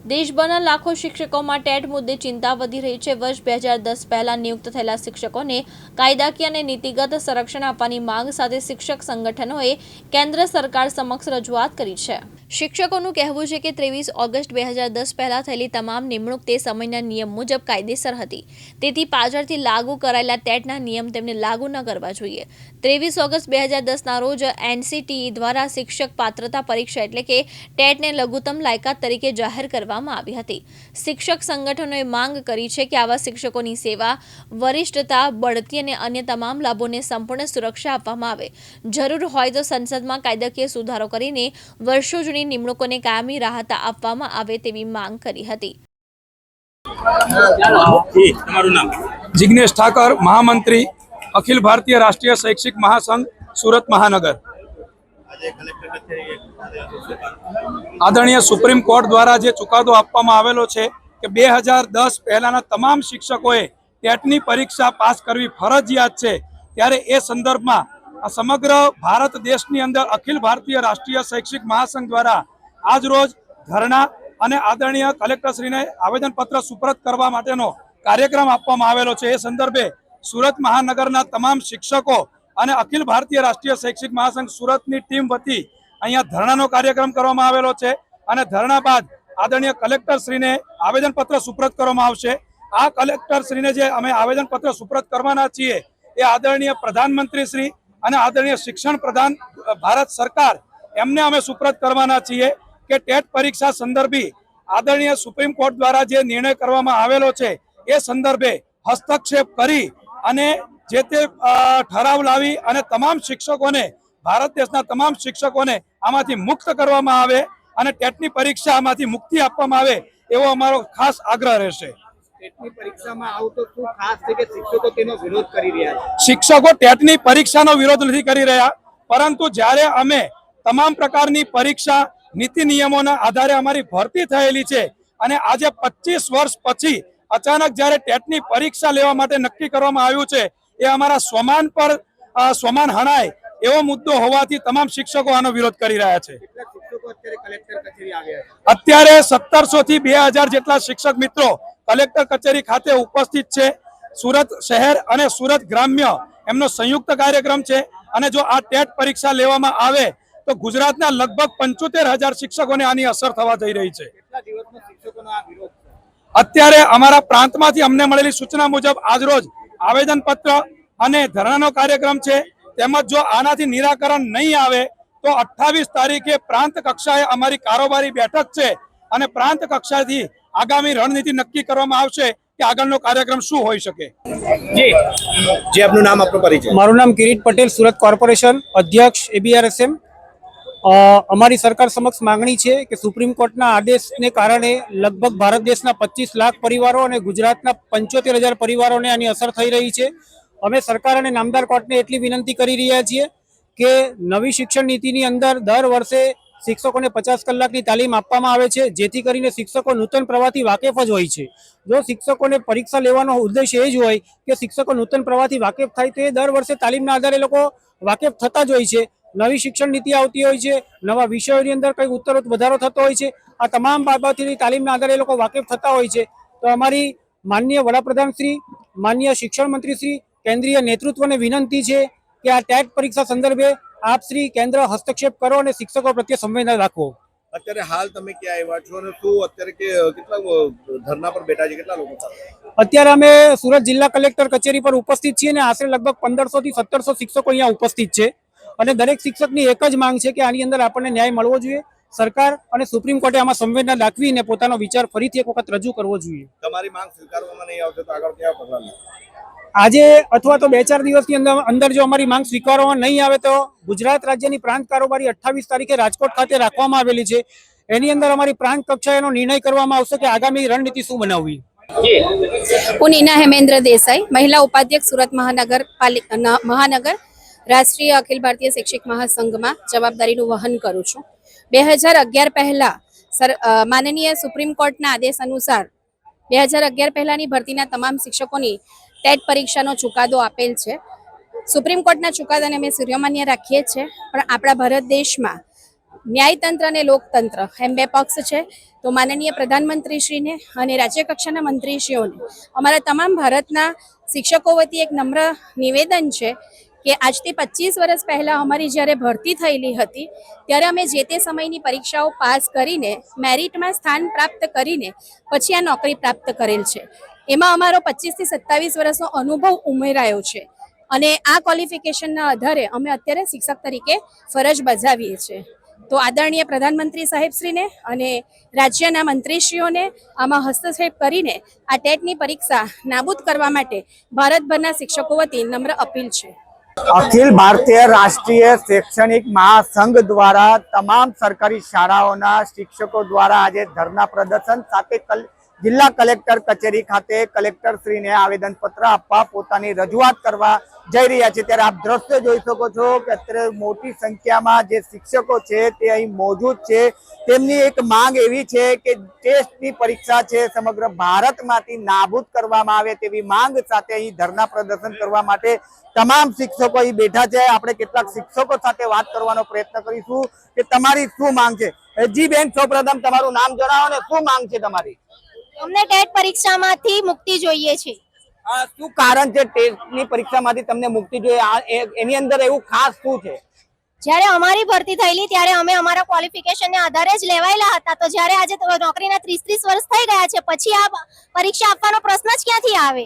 દેશભરના લાખો શિક્ષકોમાં ટેટ મુદ્દે ચિંતા વધી રહી છે। વર્ષ 2010 પહેલા નિયુક્ત થયેલા શિક્ષકોને કાયદાકીય અને નીતિગત સંરક્ષણ આપવાની માંગ સાથે શિક્ષક સંગઠનોએ કેન્દ્ર સરકાર સમક્ષ રજૂઆત કરી છે। શિક્ષકોનું કહેવું છે કે 23 ઓગસ્ટ 2010 પહેલા થયેલી તમામ નિમણૂક તે સમયના નિયમ મુજબ કાયદેસર હતી, તેથી પાછળથી લાગુ કરાયેલા ટેટના નિયમ તેમને લાગુ ન કરવા જોઈએ। 23 ઓગસ્ટ 2010ના રોજ એનસીટીઈ દ્વારા શિક્ષક પાત્રતા પરીક્ષા એટલે કે ટેટને લઘુત્તમ લાયકાત તરીકે જાહેર કરવામાં આવી હતી। શિક્ષક સંગઠનોએ માંગ કરી છે કે આવા શિક્ષકોની સેવા, વરિષ્ઠતા, બઢતી અને અન્ય તમામ લાભોને સંપૂર્ણ સુરક્ષા આપવામાં આવે। જરૂર હોય તો સંસદમાં કાયદાકીય સુધારો કરીને વર્ષો જૂની નિમણૂકોને કાયમી રાહત આપવામાં આવે તેવી માંગ કરી હતી। जिग्नेश ठाकर, महामंत्री, अखिल भारतीय राष्ट्रीय शैक्षिक महासंघ, सूरत महानगर। आदरणीय सुप्रीम कोर्ट द्वारा जे चुकादो आपवामां आवेलो छे के 2010 पहलाना तमाम शिक्षकोए टेटनी परीक्षा पास करवी फरजियात छे, त्यारे ए संदर्भमां समग्र भारत देशनी अंदर अखिल भारतीय राष्ट्रीय शैक्षिक महासंघ द्वारा आज रोज धरना अने आदरणीय कलेक्टरश्रीने आवेदनपत्र सुप्रत करवा माटेनो कार्यक्रम आपवामां आवेलो छे। ए संदर्भे सूरत महानगरना तमाम शिक्षको अने अखिल भारतीय राष्ट्रीय शैक्षिक महासंघ सूरतनी टीम वती अहींया धरणानो कार्यक्रम करवामां आवेलो छे अने धरણા बाद आदरणीय कलेक्टरश्रीने आवेदनपत्र सुप्रत करवामां आवशे। आ कलेक्टरश्रीने जे अमे आवेदनपत्र सुप्रत करवाना छीए ए आदरणीय प्रधानमंत्री श्री अने आदरणीय शिक्षण प्रधान भारत सरकार एमने अमे सुप्रत करवाना छीए के टेट परीक्षा संदर्भी आदरणीय सुप्रीम कोर्ट द्वारा जे निर्णय करवामां आवेलो छे ए संदर्भे हस्तक्षेप करी अने जे ते ठराव लावी अने तमाम शिक्षकोने, भारत देशना तमाम शिक्षकोने आमांथी मुक्त करवामां आवे अने टेटनी परीक्षा आमांथी मुक्ति आपवामां आवे एवो अमारो खास आग्रह रहेशे। टेटनी परीक्षामां आवतो शुं खास છે કે શિક્ષકો તેનો વિરોધ કરી રહ્યા છે? शिक्षको टेटनी परीक्षानो विरोध નથી કરી રહ્યા, પરંતુ જ્યારે અમે તમામ પ્રકારની પરીક્ષા નીતિ નિયમોના આધારે અમારી ભરતી થયેલી છે અને આજે 25 વર્ષ પછી અચાનક જ્યારે ટેટની પરીક્ષા લેવા માટે નક્કી કરવામાં આવ્યું છે એ અમારા સ્વમાન પર સ્વમાન હણાય એવો મુદ્દો હોવાથી તમામ શિક્ષકો આનો વિરોધ કરી રહ્યા છે। અત્યારે 1700 થી 2000 જેટલા શિક્ષક મિત્રો કલેક્ટર કચેરી ખાતે ઉપસ્થિત છે। સુરત શહેર અને સુરત ગ્રામ્ય એમનો સંયુક્ત કાર્યક્રમ છે અને જો આ ટેટ પરીક્ષા લેવામાં આવે તો ગુજરાતના લગભગ 75000 શિક્ષકોને આની અસર થવા જઈ રહી છે। અત્યારે અમારા પ્રાંતમાંથી અમને મળેલી સૂચના મુજબ આજરોજ આવેદનપત્ર અને ધરણાનો કાર્યક્રમ છે, તેમજ જો આનાથી નિરાકરણ નહીં આવે તો 28 તારીખે પ્રાંત કક્ષાએ અમારી કારોબારી બેઠક છે અને પ્રાંત કક્ષાથી આગામી રણનીતિ નક્કી કરવામાં આવશે કે આગળનો કાર્યક્રમ શું હોઈ શકે। જે આપનું નામ, આપનો પરિચય? મારું નામ કિરીટ પટેલ, સુરત કોર્પોરેશન અધ્યક્ષ ABRSM। અમારી સરકાર સમક્ષ માંગણી છે કે સુપ્રીમ કોર્ટના આદેશને કારણે લગભગ ભારત દેશના 25 લાખ પરિવારો અને ગુજરાતના 75000 પરિવારોને આની અસર થઈ રહી છે। અમે સરકાર અને નામદાર કોર્ટને એટલી વિનંતી કરી રહ્યા છીએ કે નવી શિક્ષણ નીતિની અંદર દર વર્ષે શિક્ષકોને 50 કલાકની તાલીમ આપવામાં આવે છે, જેથી કરીને શિક્ષકો નૂતન પ્રવાહથી વાકેફ જ હોય છે। જો શિક્ષકોને પરીક્ષા લેવાનો ઉદ્દેશ્ય એ જ હોય કે શિક્ષકો નૂતન પ્રવાહથી વાકેફ થાય તો એ દર વર્ષે તાલીમના આધારે લોકો વાકેફ થતા જ હોય છે। નવી શિક્ષણ નીતિ આવતી હોય છે, નવા વિષયોની અંદર કંઈક ઉત્તરોત્તર વધારો થતો હોય છે, આ તમામ બાબતોની તાલીમના આધારે લોકો વાકેફ થતા હોય છે। તો અમારી માનનીય વડાપ્રધાન શ્રી, માનનીય શિક્ષણ મંત્રી શ્રી, કેન્દ્રીય નેતૃત્વને વિનંતી છે કે આ ટેટ પરીક્ષા સંદર્ભે આપ શ્રી કેન્દ્ર હસ્તક્ષેપ કરો અને શિક્ષકો પ્રત્યે સંવેદના રાખો। અત્યારે હાલ તમે ક્યાં આવ્યા છો અને શું અત્યારે કેટલા ધરના પર બેઠા છે, કેટલા લોકો? અત્યારે અમે સુરત જિલ્લા કલેક્ટર કચેરી પર ઉપસ્થિત છીએ અને આશરે લગભગ 1500 થી 1700 શિક્ષકો અહીંયા ઉપસ્થિત છે અને દરેક શિક્ષકની એક જ માંગ છે કે આની અંદર આપણને ન્યાય મળવો જોઈએ। સરકાર અને સુપ્રીમ કોર્ટે આમાં સંવેદના દાખવીને પોતાનો વિચાર ફરીથી એક વખત રજૂ કરવો જોઈએ। તમારી માંગ સ્વીકારવામાં નહીં આવશે તો આગળ કેવા પગલાં લેશો? આજે અથવા તો 2-4 દિવસની અંદર જો અમારી માંગ સ્વીકારવામાં નહીં આવે તો ગુજરાત રાજ્યની પ્રાંત કારોબારી 28 તારીખે રાજકોટ ખાતે રાખવામાં આવેલી છે, એની અંદર અમારી પ્રાંત કક્ષાએનો નિર્ણય કરવામાં આવશે કે આગામી રણનીતિ શું બનાવવી। હું નીના હેમેન્દ્ર દેસાઈ, મહિલા ઉપાધ્યક્ષ, સુરત મહાનગર રાષ્ટ્રીય અખિલ ભારતીય શિક્ષક મહાસંઘમાં જવાબદારીનું વહન કરું છું। 2011 પહેલા માનનીય સુપ્રીમ કોર્ટના આદેશ અનુસાર 2011 પહેલાની ભરતીના તમામ શિક્ષકોની ટેટ પરીક્ષાનો ચુકાદો આપેલ છે। સુપ્રીમ કોર્ટના ચુકાદાને અમે સૂર્યમાન્ય રાખીએ છીએ, પણ આપણા ભારત દેશમાં ન્યાયતંત્ર અને લોકતંત્ર એમ બે પક્ષ છે. તો માનનીય પ્રધાનમંત્રીશ્રીને અને રાજ્ય કક્ષાના મંત્રીશ્રીઓને અમારા તમામ ભારતના શિક્ષકો વતી એક નમ્ર નિવેદન છે કે આજથી 25 વર્ષ પહેલાં અમારી જ્યારે ભરતી થયેલી હતી ત્યારે અમે જે તે સમયની પરીક્ષાઓ પાસ કરીને મેરિટમાં સ્થાન પ્રાપ્ત કરીને પછી આ નોકરી પ્રાપ્ત કરેલ છે. એમાં અમારો 25 થી 27 વર્ષનો અનુભવ ઉમેરાયો છે અને આ ક્વોલિફિકેશનના આધારે અમે અત્યારે શિક્ષક તરીકે ફરજ બજાવીએ છીએ. તો આદરણીય પ્રધાનમંત્રી સાહેબશ્રીને અને રાજ્યના મંત્રીશ્રીઓને આમાં હસ્તક્ષેપ કરીને આ ટેટની પરીક્ષા નાબૂદ કરવા માટે ભારતભરના શિક્ષકો વતી નમ્ર અપીલ છે. અખિલ ભારતીય રાષ્ટ્રીય શૈક્ષણિક મહાસંઘ દ્વારા તમામ સરકારી શાળાઓના શિક્ષકો દ્વારા આજે ધરના પ્રદર્શન સાથે જિલ્લા કલેક્ટર કચેરી ખાતે કલેક્ટરશ્રીને આવેદનપત્ર આપવા પોતાની રજૂઆત કરવા જઈ રહ્યા છે. ત્યારે આપ દ્રશ્ય જોઈ શકો છો કે અત્યારે મોટી સંખ્યામાં જે શિક્ષકો છે તે અહીં મોજૂદ છે. તેમની એક માંગ એવી છે કે ટેસ્ટની પરીક્ષા છે સમગ્ર ભારતમાંથી નાબૂદ કરવામાં આવે તેવી માંગ સાથે અહીં ધરના પ્રદર્શન કરવા માટે તમામ શિક્ષકો અહીં બેઠા છે. આપણે કેટલાક શિક્ષકો સાથે વાત કરવાનો પ્રયત્ન કરીશું કે તમારી શું માંગ છે. જી બેન, સૌપ્રથમ તમારું નામ જણાવો ને શું માંગ છે તમારી? અમને ટેટ પરીક્ષામાંથી મુક્તિ જોઈએ છે. શું કારણ છે ટેટની પરીક્ષામાંથી તમને મુક્તિ જોઈએ? એની અંદર એવું ખાસ શું છે? જ્યારે અમારી ભરતી થયેલી ત્યારે અમે અમારા ક્વોલિફિકેશનને આધારે જ લેવાયેલા હતા. તો જ્યારે આજે નોકરીના 30 વર્ષ થઈ ગયા છે પછી આ પરીક્ષા આપવાનો પ્રશ્ન જ ક્યાંથી આવે?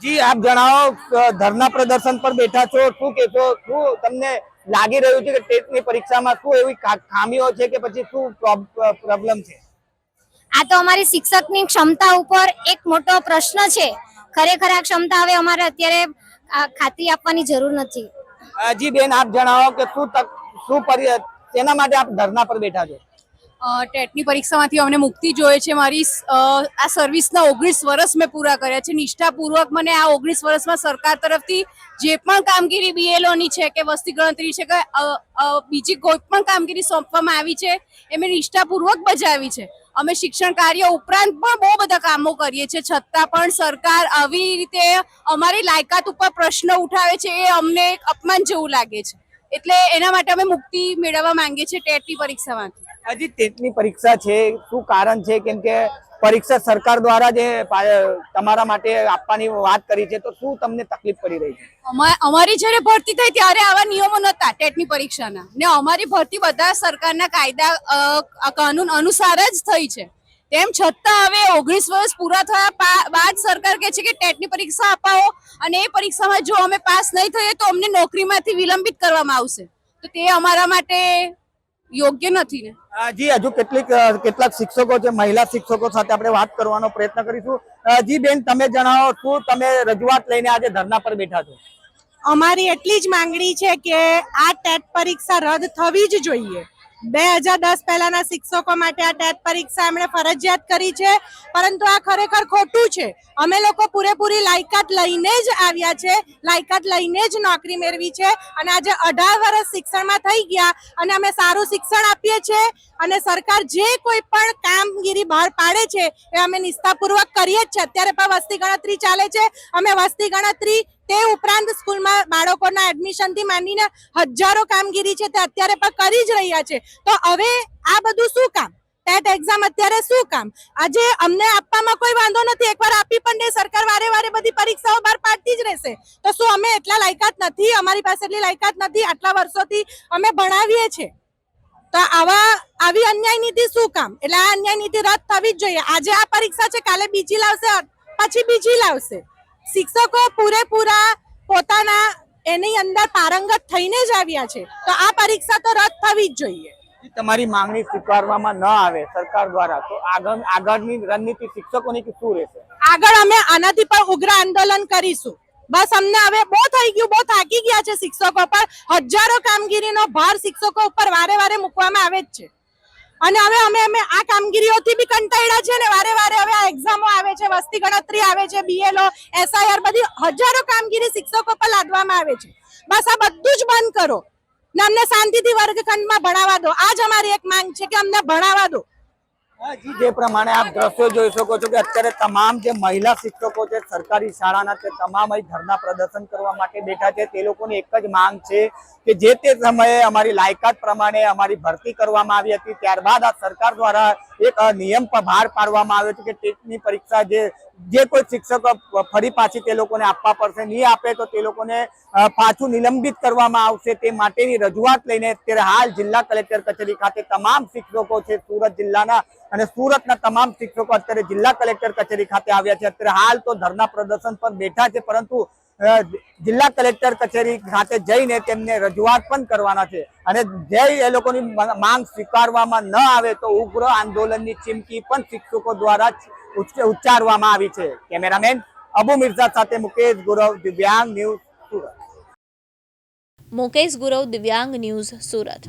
જી આપ જણાવો, ધરના પ્રદર્શન પર બેઠા છો, શું કહેશો? શું તમને લાગી રહ્યું છે કે ટેટની પરીક્ષામાં શું એવી ખામીઓ છે કે પછી શું પ્રોબ્લેમ છે? આ તો અમારી શિક્ષકની ક્ષમતા ઉપર એક મોટો પ્રશ્ન છે. ખરેખર આ ક્ષમતા હવે અમારે અત્યારે ખાતરી આપવાની જરૂર નથી. જી બેન, આપ જણાવો કે તેના માટે આપ ધરના પર બેઠા છો? ટેટની પરીક્ષામાંથી અમને મુક્તિ જોઈએ છે. મારી આ સર્વિસના 19 વર્ષ મેં પૂરા કર્યા છે. નિષ્ઠાપૂર્વક મને આ 19 વર્ષમાં સરકાર તરફથી જે પણ કામગીરી BLOની છે કે વસ્તી ગણતરી છે કે બીજી કોઈ પણ કામગીરી સોંપવામાં આવી છે એ મેં નિષ્ઠાપૂર્વક બજાવી છે. અમે શિક્ષણ કાર્ય ઉપરાંત પણ બહુ બધા કામો કરીએ છીએ, છતાં પણ સરકાર આવી રીતે અમારી લાયકાત ઉપર પ્રશ્ન ઉઠાવે છે એ અમને એક અપમાન જેવું લાગે છે. એટલે એના માટે અમે મુક્તિ મેળવવા માંગીએ છીએ ટેટની પરીક્ષામાંથી. હજી ટેટની પરીક્ષા છે, શું કારણ છે? કેમ કે પરીક્ષા સરકાર દ્વારા જે તમારા માટે આપવાની વાત કરી છે, તો શું તમને તકલીફ પડી રહી છે? અમારી જ્યારે ભરતી થઈ ત્યારે આવા નિયમો નહોતા ટેટની પરીક્ષાના, ને અમારી ભરતી બધા સરકારના કાયદા કાનૂન અનુસાર જ થઈ છે. તેમ છતાં હવે 19 વર્ષ પૂરા થયા બાદ સરકાર કહે છે કે ટેટની પરીક્ષા અપાવો અને એ પરીક્ષામાં જો અમે પાસ નહીં થઈએ તો અમને નોકરીમાંથી વિલંબિત કરવામાં આવશે. તો તે અમારા માટે યોગ્ય નથી ને. જી, હજુ કેટલાક શિક્ષકો છે, મહિલા શિક્ષકો સાથે આપણે વાત કરવાનો પ્રયત્ન કરીશું. જી બેન, તમે જણાવો, શું તમે રજૂઆત લઈને આજે ધરના પર બેઠા છો? અમારી એટલી જ માંગણી છે કે આ ટેટ પરીક્ષા રદ થવી જ જોઈએ. 2010 પહેલાના શિક્ષકો માટે આ ટેટ પરીક્ષા એમણે ફરજિયાત કરી છે, પરંતુ આ ખરેખર ખોટું છે. અમે લોકો પૂરેપૂરી લાયકાત લઈને જ આવ્યા છે, લાયકાત લઈને જ નોકરી મેળવી છે અને આજે 18 વર્ષ શિક્ષણમાં થઈ ગયા અને અમે સારું શિક્ષણ આપીએ છીએ અને સરકાર જે કોઈ પણ કામગીરી બહાર પાડે છે એ અમે નિષ્ઠાપૂર્વક કરીએ જ છે. અત્યારે પણ વસ્તી ગણતરી ચાલે છે. અમે વસ્તી ગણતરી તે ઉપરાંત સ્કૂલમાં બાળકોના એડમિશનથી માંડીને હજારો કામગીરી છે તે અત્યારે પણ કરી જ રહ્યા છે. તો હવે આ બધું શું કામ? ટેટ એક્ઝામ અત્યારે શું કામ? આજે અમને આપવામાં કોઈ વાંધો નથી, એકવાર આપી પણ દે સરકાર, વારે વારે બધી પરીક્ષાઓ બહાર પાડતી જ રહેશે. તો શું અમે એટલા લાયકાત નથી? અમારી પાસે એટલી લાયકાત નથી? આટલા વર્ષોથી અમે ભણાવીએ છીએ, તો આવી અન્યાય નીતિ શું કામ? એટલે આ અન્યાય નીતિ રદ થવી જ જોઈએ. આજે આ પરીક્ષા છે, કાલે બીજી લાવશે, પછી બીજી લાવશે. શિક્ષકો પૂરેપૂરા પોતાના એની અંદર પારંગત થઈને જ આવ્યા છે, તો આ પરીક્ષા તો રદ થવી જ જોઈએ. તમારી માંગણી સ્વીકારવામાં ન આવે સરકાર દ્વારા તો આગળની રણનીતિ શિક્ષકોની શું રહેશે? આગળ અમે આનાથી પણ ઉગ્ર આંદોલન કરીશું. બસ અમને હવે બહુ થઈ ગયું, બહુ થાકી ગયા છે શિક્ષકો પર. હજારો કામગીરીનો ભાર શિક્ષકો ઉપર વારે વારે મૂકવામાં આવે જ છે અને હવે અમે આ કામગીરીઓથી બી કંટાળ્યા છે ને વારે વારે હવે આ એક્ઝામો આવે છે, વસ્તી ગણતરી આવે છે, BLO, SIR, બધી હજારો કામગીરી શિક્ષકો પર લાદવામાં આવે છે. બસ આ બધું જ બંધ કરો ને અમને શાંતિથી વર્ગખંડમાં ભણાવવા દો. આ જ અમારી એક માંગ છે કે અમને ભણાવવા દો. જે પ્રમાણે આપ દ્રશ્યો જોઈ શકો છો કે અત્યારે તમામ જે મહિલા શિક્ષકો છે સરકારી શાળાના તે તમામ અહીં ધરના પ્રદર્શન કરવા માટે બેઠા છે. તે લોકોની એક જ માંગ છે કે જે તે સમયે અમારી લાયકાત પ્રમાણે અમારી ભરતી કરવામાં આવી હતી, ત્યારબાદ આ સરકાર દ્વારા એક નિયમ બહાર પાડવામાં આવ્યો છે કે ટેટની પરીક્ષા જે કોઈ શિક્ષકો ફરી પાછી તે લોકોને આપવા પડશે, નહીં આપે તો તે લોકોને પાછું નિલંબિત કરવામાં આવશે. તે માટેની રજૂઆત લઈને અત્યારે હાલ જિલ્લા કલેક્ટર કચેરી ખાતે તમામ શિક્ષકો છે સુરત જિલ્લાના અને સુરતના તમામ શિક્ષકો અત્યારે જિલ્લા કલેક્ટર કચેરી ખાતે આવ્યા છે. અત્યારે હાલ તો ધરના પ્રદર્શન પર બેઠા છે, પરંતુ જિલ્લા કલેક્ટર કચેરી ખાતે જઈને તેમને રજૂઆત પણ કરવાના છે અને જે એ લોકોની માંગ સ્વીકારવામાં ન આવે તો ઉગ્ર આંદોલનની ચીમકી પણ શિક્ષકો દ્વારા ઉચ્ચારવામાં આવી છે. કેમેરામેન અબુ મિર્ઝા સાથે મુકેશ ગુરવ, દિવ્યાંગ ન્યૂઝ સુરત. મુકેશ ગુરવ, દિવ્યાંગ ન્યૂઝ સુરત.